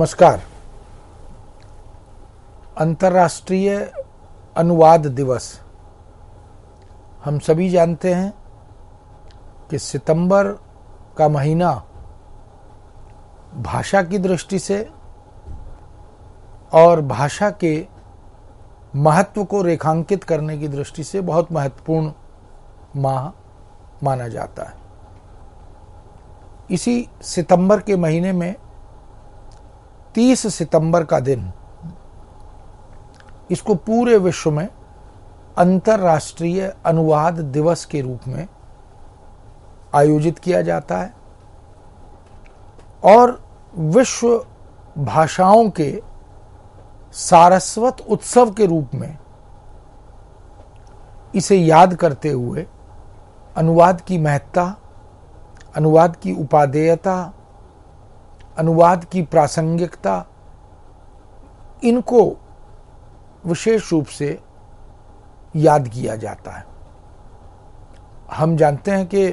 नमस्कार। अंतर्राष्ट्रीय अनुवाद दिवस। हम सभी जानते हैं कि सितंबर का महीना भाषा की दृष्टि से और भाषा के महत्व को रेखांकित करने की दृष्टि से बहुत महत्वपूर्ण माह माना जाता है। इसी सितंबर के महीने में 30 सितंबर का दिन इसको पूरे विश्व में अंतर्राष्ट्रीय अनुवाद दिवस के रूप में आयोजित किया जाता है और विश्व भाषाओं के सारस्वत उत्सव के रूप में इसे याद करते हुए अनुवाद की महत्ता, अनुवाद की उपादेयता, अनुवाद की प्रासंगिकता, इनको विशेष रूप से याद किया जाता है। हम जानते हैं कि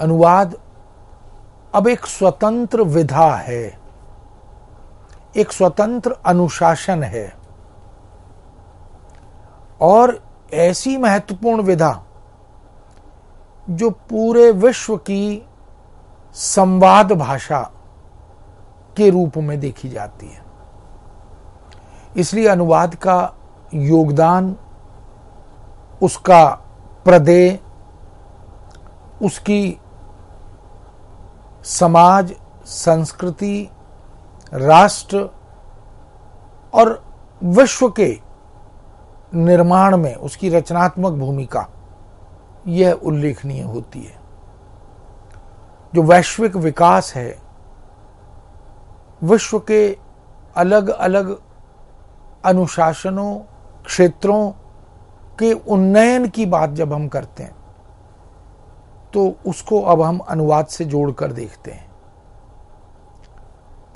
अनुवाद अब एक स्वतंत्र विधा है, एक स्वतंत्र अनुशासन है और ऐसी महत्वपूर्ण विधा जो पूरे विश्व की संवाद भाषा के रूप में देखी जाती है। इसलिए अनुवाद का योगदान, उसका प्रदेय, उसकी समाज, संस्कृति, राष्ट्र और विश्व के निर्माण में उसकी रचनात्मक भूमिका यह उल्लेखनीय होती है। जो वैश्विक विकास है, विश्व के अलग अलग अनुशासनों, क्षेत्रों के उन्नयन की बात जब हम करते हैं तो उसको अब हम अनुवाद से जोड़कर देखते हैं।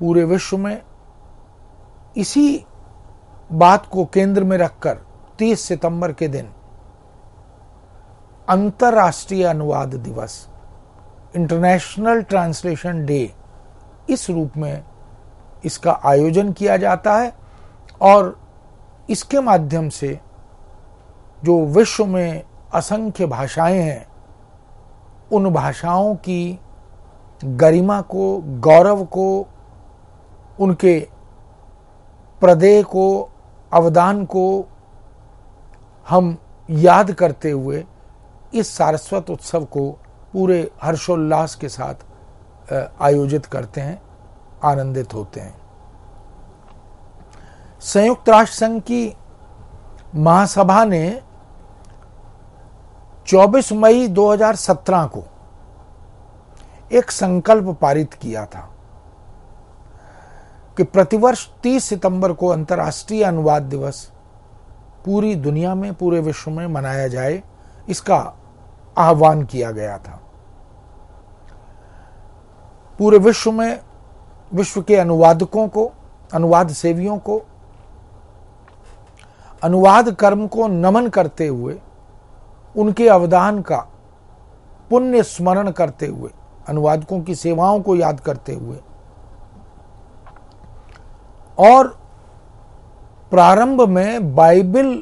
पूरे विश्व में इसी बात को केंद्र में रखकर 30 सितंबर के दिन अंतर्राष्ट्रीय अनुवाद दिवस, इंटरनेशनल ट्रांसलेशन डे, इस रूप में इसका आयोजन किया जाता है और इसके माध्यम से जो विश्व में असंख्य भाषाएं हैं, उन भाषाओं की गरिमा को, गौरव को, उनके प्रदेय को, अवदान को हम याद करते हुए इस सारस्वत उत्सव को पूरे हर्षोल्लास के साथ आयोजित करते हैं, आनंदित होते हैं। संयुक्त राष्ट्र संघ की महासभा ने 24 मई 2017 को एक संकल्प पारित किया था कि प्रतिवर्ष 30 सितंबर को अंतर्राष्ट्रीय अनुवाद दिवस पूरी दुनिया में, पूरे विश्व में मनाया जाए। इसका आह्वान किया गया था। पूरे विश्व में विश्व के अनुवादकों को, अनुवाद सेवियों को, अनुवाद कर्म को नमन करते हुए, उनके अवदान का पुण्य स्मरण करते हुए, अनुवादकों की सेवाओं को याद करते हुए और प्रारंभ में बाइबल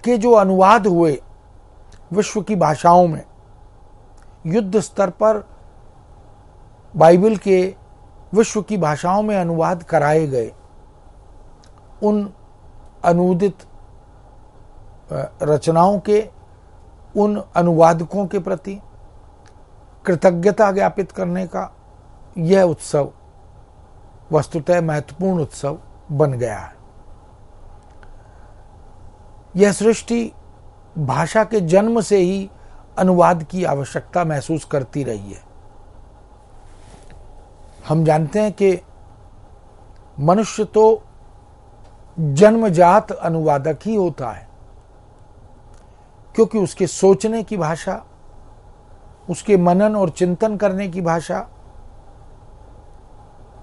के जो अनुवाद हुए विश्व की भाषाओं में, युद्ध स्तर पर बाइबल के विश्व की भाषाओं में अनुवाद कराए गए, उन अनुदित रचनाओं के, उन अनुवादकों के प्रति कृतज्ञता ज्ञापित करने का यह उत्सव वस्तुतः महत्वपूर्ण उत्सव बन गया है। यह सृष्टि भाषा के जन्म से ही अनुवाद की आवश्यकता महसूस करती रही है। हम जानते हैं कि मनुष्य तो जन्मजात अनुवादक ही होता है, क्योंकि उसके सोचने की भाषा, उसके मनन और चिंतन करने की भाषा,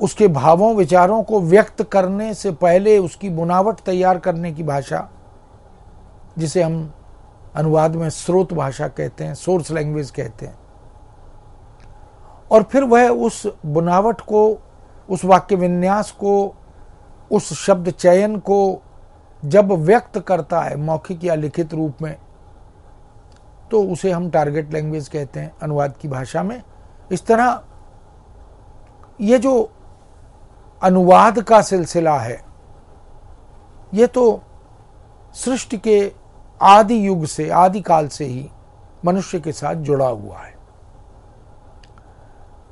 उसके भावों विचारों को व्यक्त करने से पहले उसकी बुनावट तैयार करने की भाषा, जिसे हम अनुवाद में स्रोत भाषा कहते हैं, सोर्स लैंग्वेज कहते हैं, और फिर वह उस बनावट को उस वाक्य विन्यास को, उस शब्द चयन को जब व्यक्त करता है मौखिक या लिखित रूप में, तो उसे हम टारगेट लैंग्वेज कहते हैं अनुवाद की भाषा में। इस तरह ये जो अनुवाद का सिलसिला है, ये तो सृष्टि के आदि युग से, आदि काल से ही मनुष्य के साथ जुड़ा हुआ है।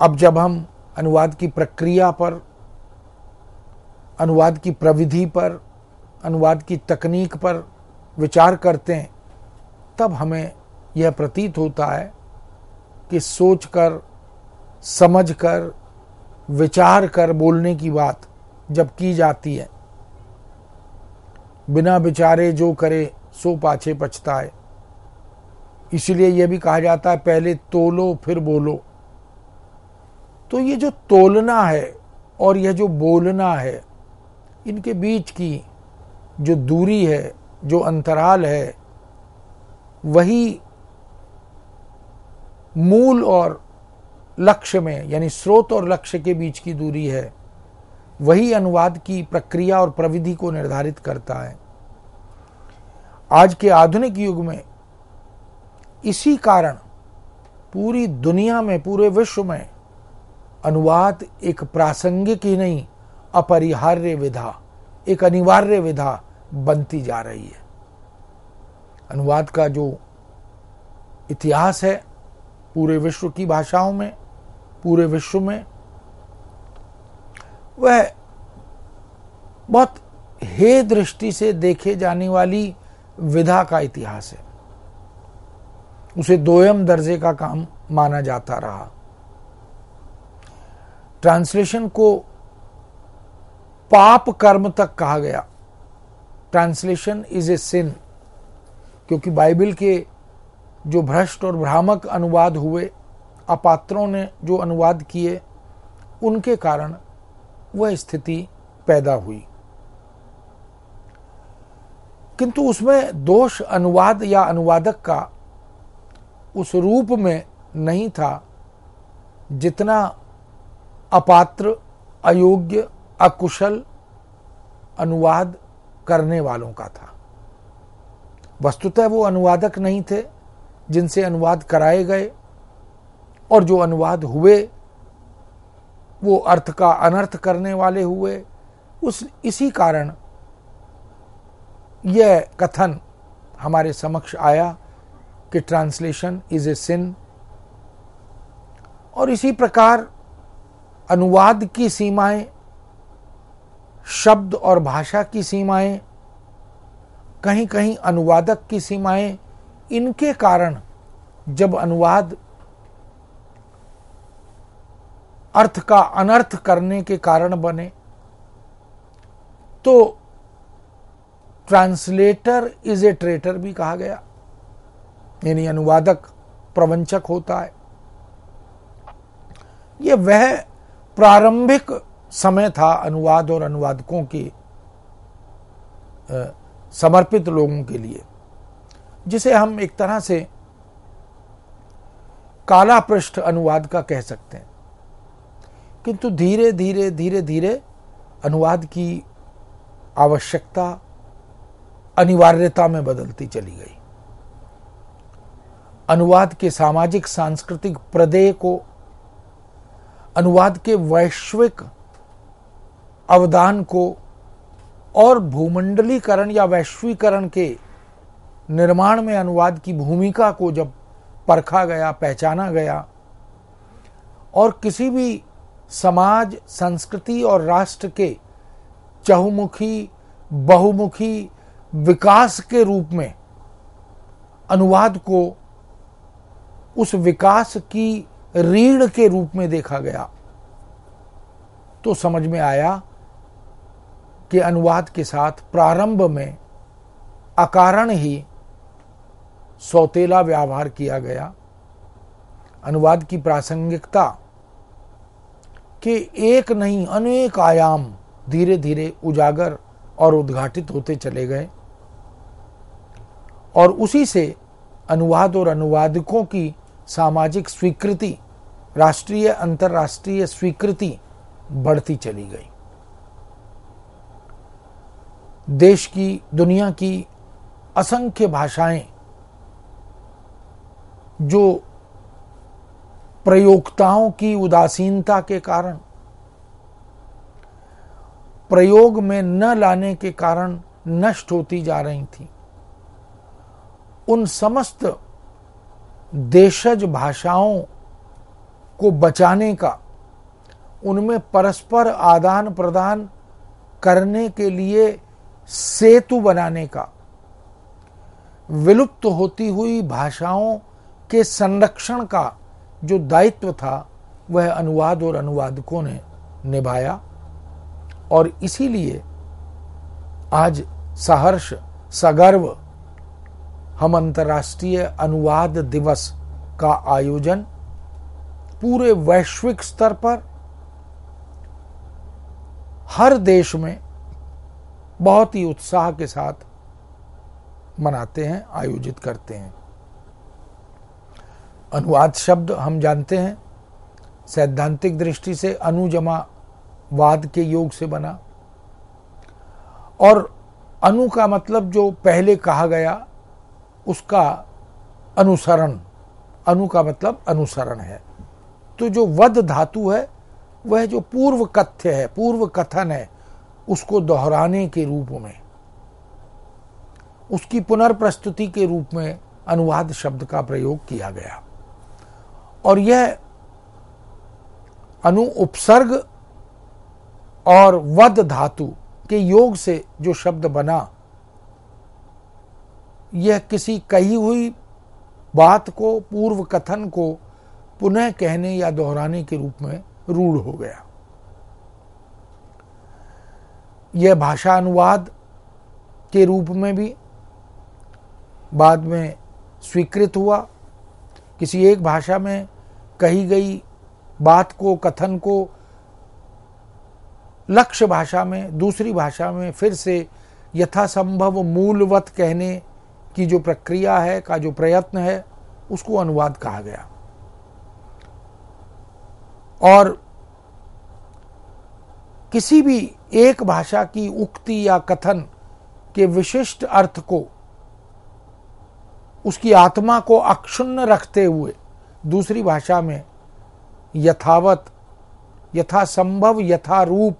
अब जब हम अनुवाद की प्रक्रिया पर, अनुवाद की प्रविधि पर, अनुवाद की तकनीक पर विचार करते हैं, तब हमें यह प्रतीत होता है कि सोचकर, समझकर, विचार कर बोलने की बात जब की जाती है, बिना विचारे जो करे सो पाछे पछताए, इसलिए यह भी कहा जाता है पहले तोलो फिर बोलो। तो ये जो तोलना है और यह जो बोलना है, इनके बीच की जो दूरी है, जो अंतराल है, वही मूल और लक्ष्य में, यानी स्रोत और लक्ष्य के बीच की दूरी है। वही अनुवाद की प्रक्रिया और प्रविधि को निर्धारित करता है। आज के आधुनिक युग में इसी कारण पूरी दुनिया में, पूरे विश्व में अनुवाद एक प्रासंगिक ही नहीं, अपरिहार्य विधा, एक अनिवार्य विधा बनती जा रही है। अनुवाद का जो इतिहास है पूरे विश्व की भाषाओं में, पूरे विश्व में, वह बहुत हे दृष्टि से देखे जाने वाली विधा का इतिहास है। उसे दोयम दर्जे का काम माना जाता रहा। ट्रांसलेशन को पाप कर्म तक कहा गया। ट्रांसलेशन इज ए सिन, क्योंकि बाइबल के जो भ्रष्ट और भ्रामक अनुवाद हुए, अपात्रों ने जो अनुवाद किए, उनके कारण वह स्थिति पैदा हुई। किंतु उसमें दोष अनुवाद या अनुवादक का उस रूप में नहीं था जितना अपात्र, अयोग्य, अकुशल अनुवाद करने वालों का था। वस्तुतः वो अनुवादक नहीं थे जिनसे अनुवाद कराए गए, और जो अनुवाद हुए वो अर्थ का अनर्थ करने वाले हुए। इसी कारण यह कथन हमारे समक्ष आया कि ट्रांसलेशन इज ए सिन। और इसी प्रकार अनुवाद की सीमाएं, शब्द और भाषा की सीमाएं, कहीं कहीं अनुवादक की सीमाएं, इनके कारण जब अनुवाद अर्थ का अनर्थ करने के कारण बने, तो ट्रांसलेटर इज ए ट्रेटर भी कहा गया, यानी अनुवादक प्रवंचक होता है। यह वह प्रारंभिक समय था अनुवाद और अनुवादकों के समर्पित लोगों के लिए, जिसे हम एक तरह से काला पृष्ठ अनुवाद का कह सकते हैं। किंतु धीरे धीरे धीरे धीरे अनुवाद की आवश्यकता अनिवार्यता में बदलती चली गई। अनुवाद के सामाजिक सांस्कृतिक प्रदेय को, अनुवाद के वैश्विक अवदान को और भूमंडलीकरण या वैश्वीकरण के निर्माण में अनुवाद की भूमिका को जब परखा गया, पहचाना गया, और किसी भी समाज, संस्कृति और राष्ट्र के चहुमुखी, बहुमुखी विकास के रूप में अनुवाद को उस विकास की रीढ़ के रूप में देखा गया, तो समझ में आया कि अनुवाद के साथ प्रारंभ में अकारण ही सौतेला व्यवहार किया गया। अनुवाद की प्रासंगिकता के एक नहीं अनेक आयाम धीरे धीरे उजागर और उद्घाटित होते चले गए, और उसी से अनुवाद और अनुवादकों की सामाजिक स्वीकृति, राष्ट्रीय अंतर्राष्ट्रीय स्वीकृति बढ़ती चली गई। देश की, दुनिया की असंख्य भाषाएं जो प्रयोक्ताओं की उदासीनता के कारण, प्रयोग में न लाने के कारण नष्ट होती जा रही थी, उन समस्त देशज भाषाओं को बचाने का, उनमें परस्पर आदान प्रदान करने के लिए सेतु बनाने का, विलुप्त होती हुई भाषाओं के संरक्षण का जो दायित्व था वह अनुवाद और अनुवादकों ने निभाया। और इसीलिए आज सहर्ष सगर्व हम अंतर्राष्ट्रीय अनुवाद दिवस का आयोजन पूरे वैश्विक स्तर पर हर देश में बहुत ही उत्साह के साथ मनाते हैं, आयोजित करते हैं। अनुवाद शब्द हम जानते हैं सैद्धांतिक दृष्टि से अनु जमा वाद के योग से बना, और अनु का मतलब जो पहले कहा गया उसका अनुसरण, अनु का मतलब अनुसरण है। तो जो वद धातु है वह जो पूर्व कथ्य है, पूर्व कथन है, उसको दोहराने के रूप में, उसकी पुनर्प्रस्तुति के रूप में अनुवाद शब्द का प्रयोग किया गया। और यह अनु उपसर्ग और वद धातु के योग से जो शब्द बना, यह किसी कही हुई बात को, पूर्व कथन को पुनः कहने या दोहराने के रूप में रूढ़ हो गया। यह भाषा अनुवाद के रूप में भी बाद में स्वीकृत हुआ। किसी एक भाषा में कही गई बात को, कथन को लक्ष्य भाषा में, दूसरी भाषा में फिर से यथासंभव मूलवत कहने की जो प्रक्रिया है, का जो प्रयत्न है, उसको अनुवाद कहा गया। और किसी भी एक भाषा की उक्ति या कथन के विशिष्ट अर्थ को, उसकी आत्मा को अक्षुण्ण रखते हुए दूसरी भाषा में यथावत, यथासंभव, यथारूप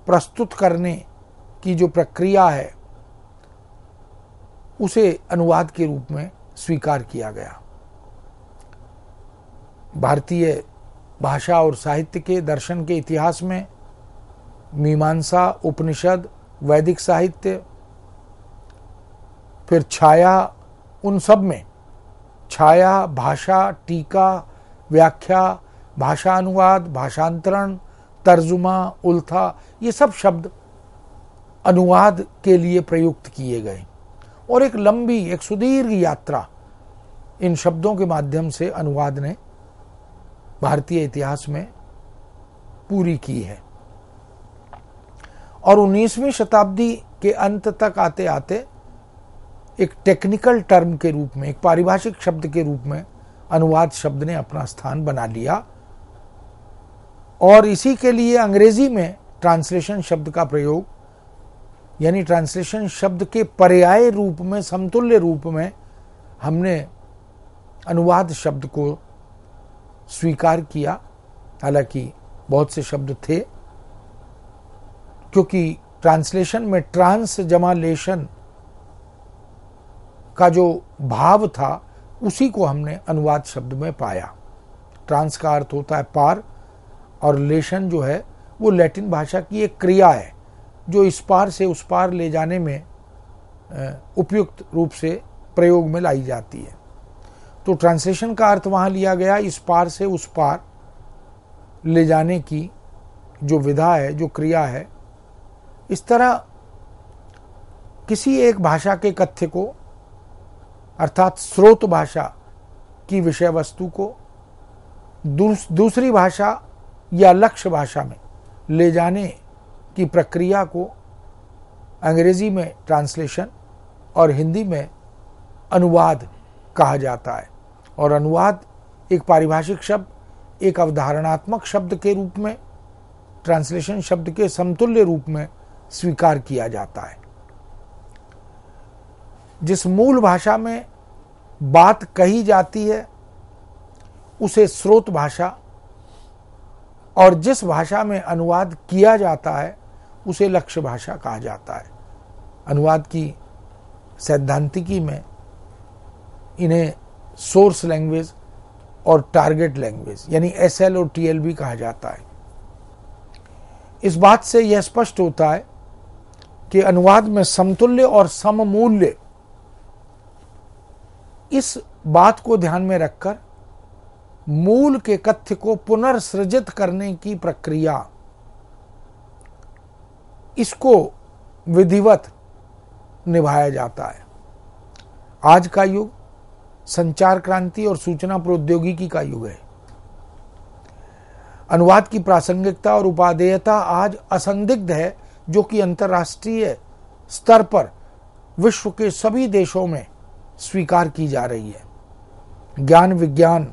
प्रस्तुत करने की जो प्रक्रिया है, उसे अनुवाद के रूप में स्वीकार किया गया। भारतीय भाषा और साहित्य के, दर्शन के इतिहास में मीमांसा, उपनिषद, वैदिक साहित्य, फिर छाया, उन सब में छाया, भाषा, टीका, व्याख्या, भाषा अनुवाद, भाषांतरण, तर्जुमा, उल्था, ये सब शब्द अनुवाद के लिए प्रयुक्त किए गए। और एक लंबी, एक सुदीर्घ यात्रा इन शब्दों के माध्यम से अनुवाद ने भारतीय इतिहास में पूरी की है। और 19वीं शताब्दी के अंत तक आते आते एक टेक्निकल टर्म के रूप में, एक पारिभाषिक शब्द के रूप में अनुवाद शब्द ने अपना स्थान बना लिया। और इसी के लिए अंग्रेजी में ट्रांसलेशन शब्द का प्रयोग, यानी ट्रांसलेशन शब्द के पर्याय रूप में, समतुल्य रूप में हमने अनुवाद शब्द को स्वीकार किया। हालांकि बहुत से शब्द थे, क्योंकि ट्रांसलेशन में ट्रांस जमा लेशन का जो भाव था उसी को हमने अनुवाद शब्द में पाया। ट्रांस का अर्थ होता है पार, और लेशन जो है वो लैटिन भाषा की एक क्रिया है जो इस पार से उस पार ले जाने में उपयुक्त रूप से प्रयोग में लाई जाती है। तो ट्रांसलेशन का अर्थ वहां लिया गया इस पार से उस पार ले जाने की जो विधा है, जो क्रिया है। इस तरह किसी एक भाषा के कथ्य को, अर्थात स्रोत भाषा की विषय वस्तु को दूसरी भाषा या लक्ष्य भाषा में ले जाने की प्रक्रिया को अंग्रेजी में ट्रांसलेशन और हिंदी में अनुवाद कहा जाता है। और अनुवाद एक पारिभाषिक शब्द, एक अवधारणात्मक शब्द के रूप में ट्रांसलेशन शब्द के समतुल्य रूप में स्वीकार किया जाता है। जिस मूल भाषा में बात कही जाती है उसे स्रोत भाषा, और जिस भाषा में अनुवाद किया जाता है उसे लक्ष्य भाषा कहा जाता है। अनुवाद की सैद्धांतिकी में इन्हें सोर्स लैंग्वेज और टारगेट लैंग्वेज यानी SL और TL भी कहा जाता है। इस बात से यह स्पष्ट होता है कि अनुवाद में समतुल्य और सममूल्य, इस बात को ध्यान में रखकर मूल के कथ्य को पुनर्सृजित करने की प्रक्रिया, इसको विधिवत निभाया जाता है। आज का युग संचार क्रांति और सूचना प्रौद्योगिकी का युग है। अनुवाद की प्रासंगिकता और उपादेयता आज असंदिग्ध है, जो कि अंतर्राष्ट्रीय स्तर पर विश्व के सभी देशों में स्वीकार की जा रही है। ज्ञान विज्ञान,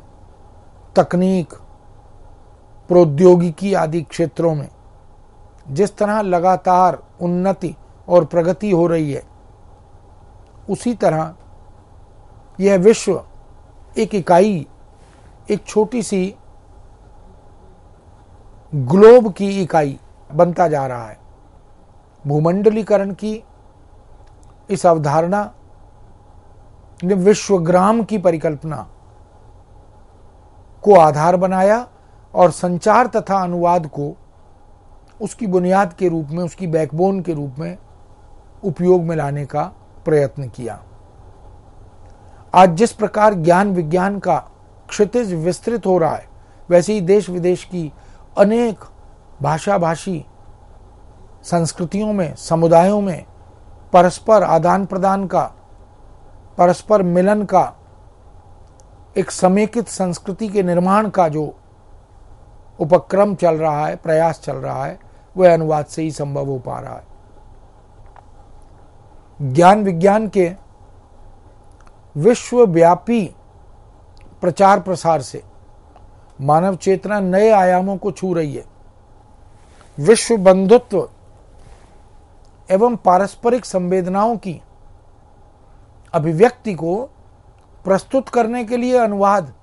तकनीक, प्रौद्योगिकी आदि क्षेत्रों में जिस तरह लगातार उन्नति और प्रगति हो रही है, उसी तरह यह विश्व एक इकाई, एक छोटी सी ग्लोब की इकाई बनता जा रहा है। भूमंडलीकरण की इस अवधारणा ने विश्वग्राम की परिकल्पना को आधार बनाया और संचार तथा अनुवाद को उसकी बुनियाद के रूप में, उसकी बैकबोन के रूप में उपयोग में लाने का प्रयत्न किया। आज जिस प्रकार ज्ञान विज्ञान का क्षितिज विस्तृत हो रहा है, वैसे ही देश विदेश की अनेक भाषा भाषी संस्कृतियों में, समुदायों में परस्पर आदान प्रदान का, परस्पर मिलन का, एक समेकित संस्कृति के निर्माण का जो उपक्रम चल रहा है, प्रयास चल रहा है, वह अनुवाद से ही संभव हो पा रहा है। ज्ञान विज्ञान के विश्वव्यापी प्रचार प्रसार से मानव चेतना नए आयामों को छू रही है। विश्व बंधुत्व एवं पारस्परिक संवेदनाओं की अभिव्यक्ति को प्रस्तुत करने के लिए अनुवाद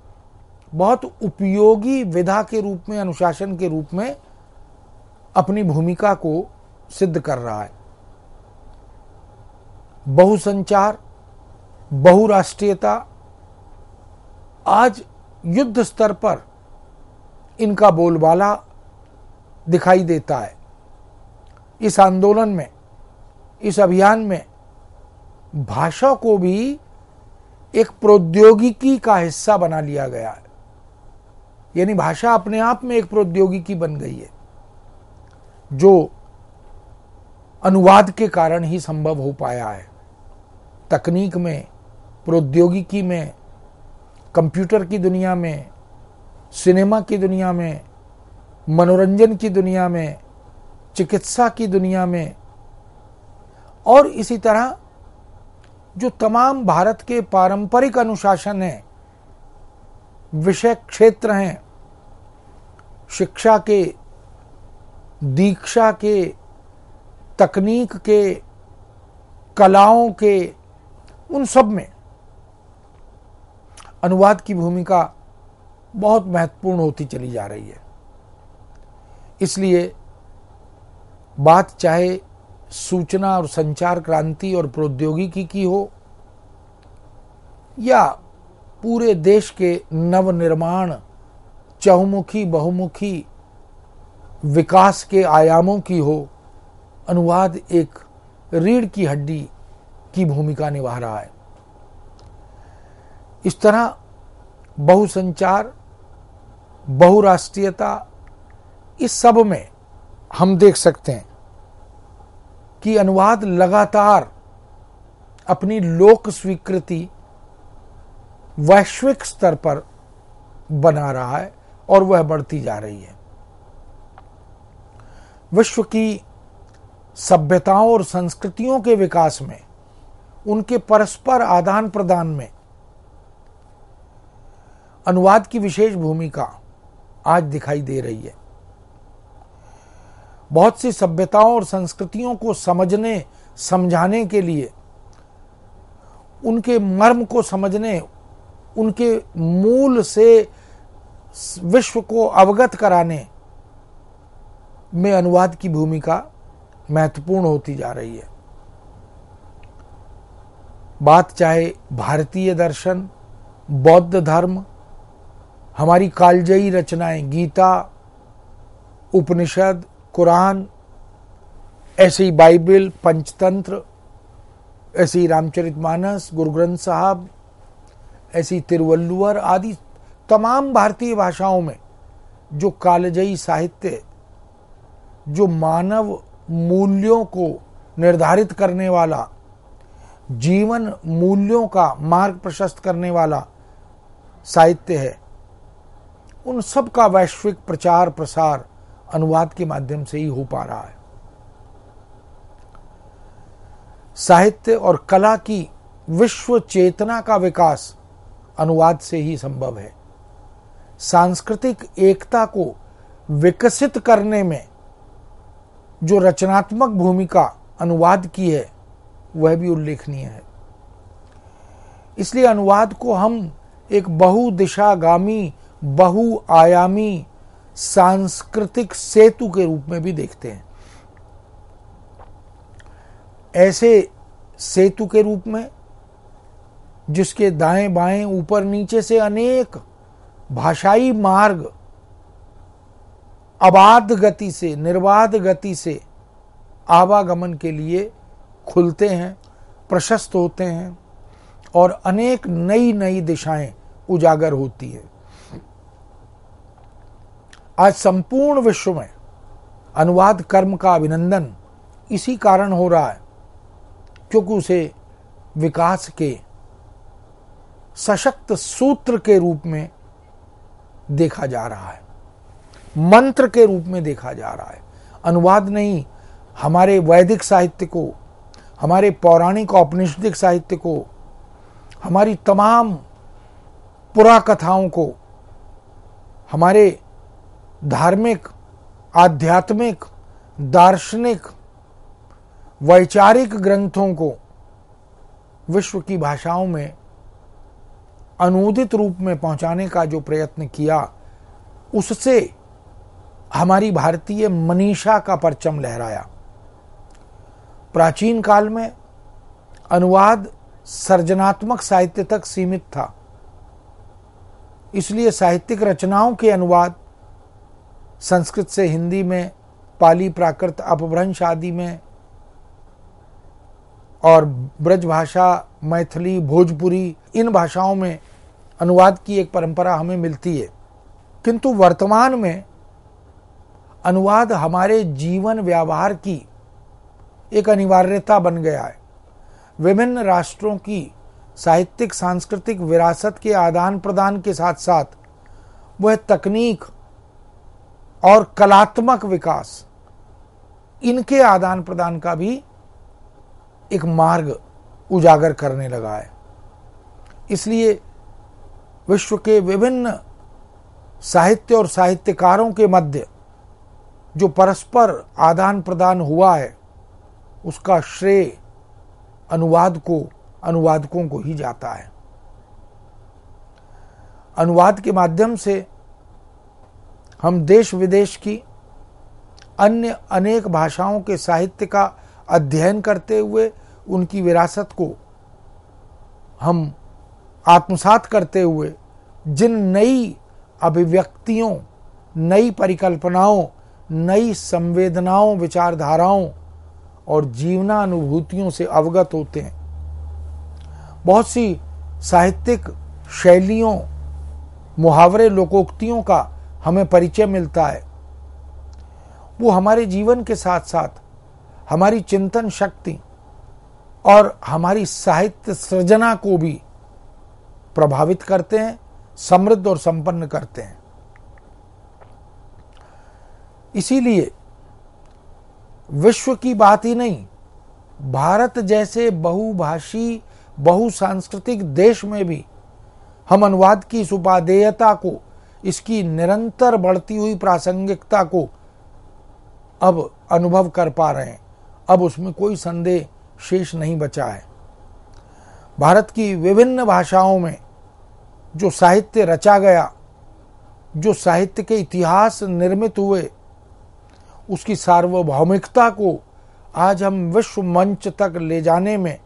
बहुत उपयोगी विधा के रूप में, अनुशासन के रूप में अपनी भूमिका को सिद्ध कर रहा है। बहुसंचार, बहुराष्ट्रीयता आज युद्ध स्तर पर इनका बोलबाला दिखाई देता है। इस आंदोलन में, इस अभियान में भाषा को भी एक प्रौद्योगिकी का हिस्सा बना लिया गया है। यानी भाषा अपने आप में एक प्रौद्योगिकी बन गई है, जो अनुवाद के कारण ही संभव हो पाया है। तकनीक में, प्रौद्योगिकी में, कंप्यूटर की दुनिया में, सिनेमा की दुनिया में, मनोरंजन की दुनिया में, चिकित्सा की दुनिया में, और इसी तरह जो तमाम भारत के पारंपरिक अनुशासन हैं, विषय क्षेत्र हैं, शिक्षा के, दीक्षा के, तकनीक के, कलाओं के, उन सब में अनुवाद की भूमिका बहुत महत्वपूर्ण होती चली जा रही है। इसलिए बात चाहे सूचना और संचार क्रांति और प्रौद्योगिकी की हो, या पूरे देश के नवनिर्माण, चहुमुखी बहुमुखी विकास के आयामों की हो, अनुवाद एक रीढ़ की हड्डी की भूमिका निभा रहा है। इस तरह बहुसंचार, बहुराष्ट्रीयता, इस सब में हम देख सकते हैं कि अनुवाद लगातार अपनी लोक स्वीकृति वैश्विक स्तर पर बना रहा है और वह बढ़ती जा रही है। विश्व की सभ्यताओं और संस्कृतियों के विकास में, उनके परस्पर आदान प्रदान में अनुवाद की विशेष भूमिका आज दिखाई दे रही है। बहुत सी सभ्यताओं और संस्कृतियों को समझने समझाने के लिए, उनके मर्म को समझने, उनके मूल से विश्व को अवगत कराने में अनुवाद की भूमिका महत्वपूर्ण होती जा रही है। बात चाहे भारतीय दर्शन, बौद्ध धर्म, हमारी कालजयी रचनाएं गीता, उपनिषद, कुरान, ऐसे ही बाइबल, पंचतंत्र, ऐसे ही रामचरितमानस, गुरु ग्रंथ साहब, ऐसी तिरुवल्लुवर आदि तमाम भारतीय भाषाओं में जो कालजयी साहित्य, जो मानव मूल्यों को निर्धारित करने वाला, जीवन मूल्यों का मार्ग प्रशस्त करने वाला साहित्य है, उन सब का वैश्विक प्रचार प्रसार अनुवाद के माध्यम से ही हो पा रहा है। साहित्य और कला की विश्व चेतना का विकास अनुवाद से ही संभव है। सांस्कृतिक एकता को विकसित करने में जो रचनात्मक भूमिका अनुवाद की है वह भी उल्लेखनीय है। इसलिए अनुवाद को हम एक बहुदिशागामी, बहुआयामी सांस्कृतिक सेतु के रूप में भी देखते हैं। ऐसे सेतु के रूप में जिसके दाएं बाएं ऊपर नीचे से अनेक भाषाई मार्ग अबाध गति से, निर्बाध गति से आवागमन के लिए खुलते हैं, प्रशस्त होते हैं और अनेक नई नई दिशाएं उजागर होती है। आज संपूर्ण विश्व में अनुवाद कर्म का अभिनंदन इसी कारण हो रहा है क्योंकि उसे विकास के सशक्त सूत्र के रूप में देखा जा रहा है, मंत्र के रूप में देखा जा रहा है। अनुवाद नहीं, हमारे वैदिक साहित्य को, हमारे पौराणिक औपनिषदिक साहित्य को, हमारी तमाम पुराकथाओं को, हमारे धार्मिक, आध्यात्मिक, दार्शनिक, वैचारिक ग्रंथों को विश्व की भाषाओं में अनूदित रूप में पहुंचाने का जो प्रयत्न किया, उससे हमारी भारतीय मनीषा का परचम लहराया। प्राचीन काल में अनुवाद सर्जनात्मक साहित्य तक सीमित था, इसलिए साहित्यिक रचनाओं के अनुवाद संस्कृत से हिंदी में, पाली, प्राकृत, अपभ्रंश आदि में, और ब्रज भाषा, मैथिली, भोजपुरी, इन भाषाओं में अनुवाद की एक परंपरा हमें मिलती है। किंतु वर्तमान में अनुवाद हमारे जीवन व्यवहार की एक अनिवार्यता बन गया है। विभिन्न राष्ट्रों की साहित्यिक सांस्कृतिक विरासत के आदान प्रदान के साथ साथ वह तकनीक और कलात्मक विकास, इनके आदान प्रदान का भी एक मार्ग उजागर करने लगा है। इसलिए विश्व के विभिन्न साहित्य और साहित्यकारों के मध्य जो परस्पर आदान प्रदान हुआ है, उसका श्रेय अनुवादकों को ही जाता है। अनुवाद के माध्यम से हम देश विदेश की अन्य अनेक भाषाओं के साहित्य का अध्ययन करते हुए उनकी विरासत को हम आत्मसात करते हुए जिन नई अभिव्यक्तियों, नई परिकल्पनाओं, नई संवेदनाओं, विचारधाराओं और जीवनानुभूतियों से अवगत होते हैं, बहुत सी साहित्यिक शैलियों, मुहावरे, लोकोक्तियों का हमें परिचय मिलता है, वो हमारे जीवन के साथ साथ हमारी चिंतन शक्ति और हमारी साहित्य सृजना को भी प्रभावित करते हैं, समृद्ध और संपन्न करते हैं। इसीलिए विश्व की बात ही नहीं, भारत जैसे बहुभाषी, बहुसांस्कृतिक देश में भी हम अनुवाद की इस उपादेयता को, इसकी निरंतर बढ़ती हुई प्रासंगिकता को अब अनुभव कर पा रहे हैं। अब उसमें कोई संदेह शेष नहीं बचा है। भारत की विभिन्न भाषाओं में जो साहित्य रचा गया, जो साहित्य के इतिहास निर्मित हुए, उसकी सार्वभौमिकता को आज हम विश्व मंच तक ले जाने में,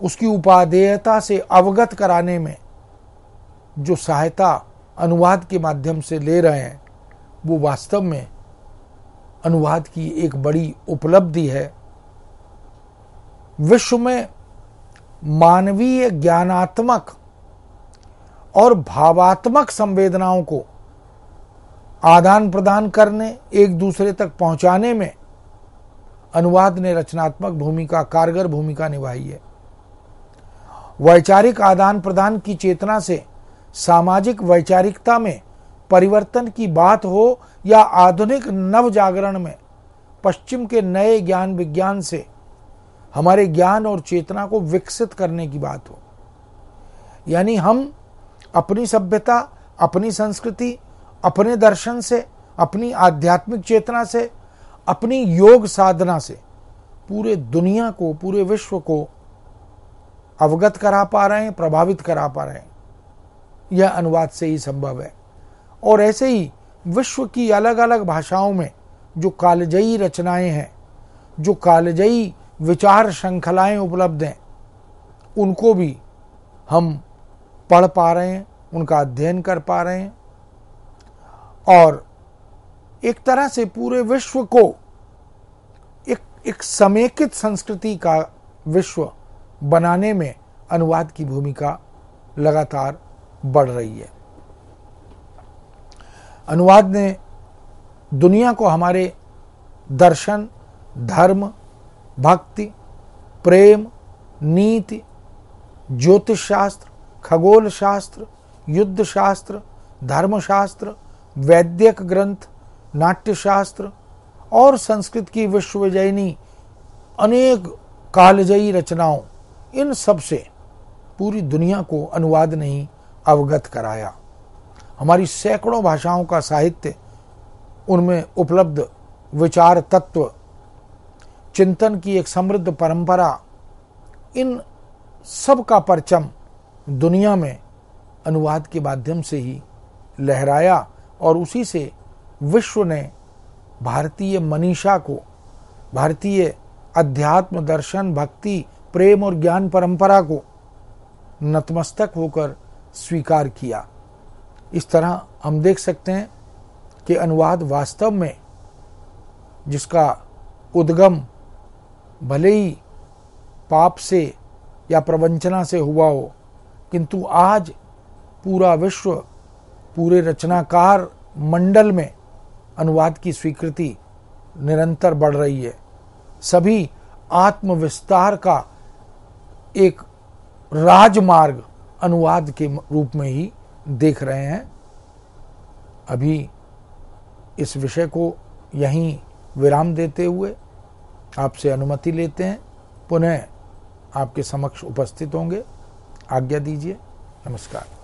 उसकी उपादेयता से अवगत कराने में जो सहायता अनुवाद के माध्यम से ले रहे हैं, वो वास्तव में अनुवाद की एक बड़ी उपलब्धि है। विश्व में मानवीय ज्ञानात्मक और भावात्मक संवेदनाओं को आदान प्रदान करने, एक दूसरे तक पहुंचाने में अनुवाद ने रचनात्मक भूमिका, कारगर भूमिका निभाई है। वैचारिक आदान प्रदान की चेतना से सामाजिक वैचारिकता में परिवर्तन की बात हो या आधुनिक नव जागरण में पश्चिम के नए ज्ञान विज्ञान से हमारे ज्ञान और चेतना को विकसित करने की बात हो, यानी हम अपनी सभ्यता, अपनी संस्कृति, अपने दर्शन से, अपनी आध्यात्मिक चेतना से, अपनी योग साधना से पूरे दुनिया को, पूरे विश्व को अवगत करा पा रहे हैं, प्रभावित करा पा रहे हैं। यह अनुवाद से ही संभव है। और ऐसे ही विश्व की अलग अलग भाषाओं में जो कालजयी रचनाएं हैं, जो कालजयी विचार श्रृंखलाएं उपलब्ध हैं, उनको भी हम पढ़ पा रहे हैं, उनका अध्ययन कर पा रहे हैं और एक तरह से पूरे विश्व को एक समेकित संस्कृति का विश्व बनाने में अनुवाद की भूमिका लगातार बढ़ रही है। अनुवाद ने दुनिया को हमारे दर्शन, धर्म, भक्ति, प्रेम, नीति, ज्योतिष शास्त्र, खगोल शास्त्र, युद्ध शास्त्र, धर्मशास्त्र, वैद्यक ग्रंथ, नाट्य शास्त्र और संस्कृत की विश्वविजयनी अनेक कालजयी रचनाओं, इन सब से पूरी दुनिया को अनुवाद ने ही अवगत कराया। हमारी सैकड़ों भाषाओं का साहित्य, उनमें उपलब्ध विचार तत्व, चिंतन की एक समृद्ध परंपरा, इन सब का परचम दुनिया में अनुवाद के माध्यम से ही लहराया और उसी से विश्व ने भारतीय मनीषा को, भारतीय अध्यात्म, दर्शन, भक्ति, प्रेम और ज्ञान परंपरा को नतमस्तक होकर स्वीकार किया। इस तरह हम देख सकते हैं कि अनुवाद वास्तव में, जिसका उद्गम भले ही पाप से या प्रवंचना से हुआ हो, किंतु आज पूरा विश्व, पूरे रचनाकार मंडल में अनुवाद की स्वीकृति निरंतर बढ़ रही है। सभी आत्मविस्तार का एक राजमार्ग अनुवाद के रूप में ही देख रहे हैं। अभी इस विषय को यहीं विराम देते हुए आपसे अनुमति लेते हैं, पुनः आपके समक्ष उपस्थित होंगे। आज्ञा दीजिए। नमस्कार।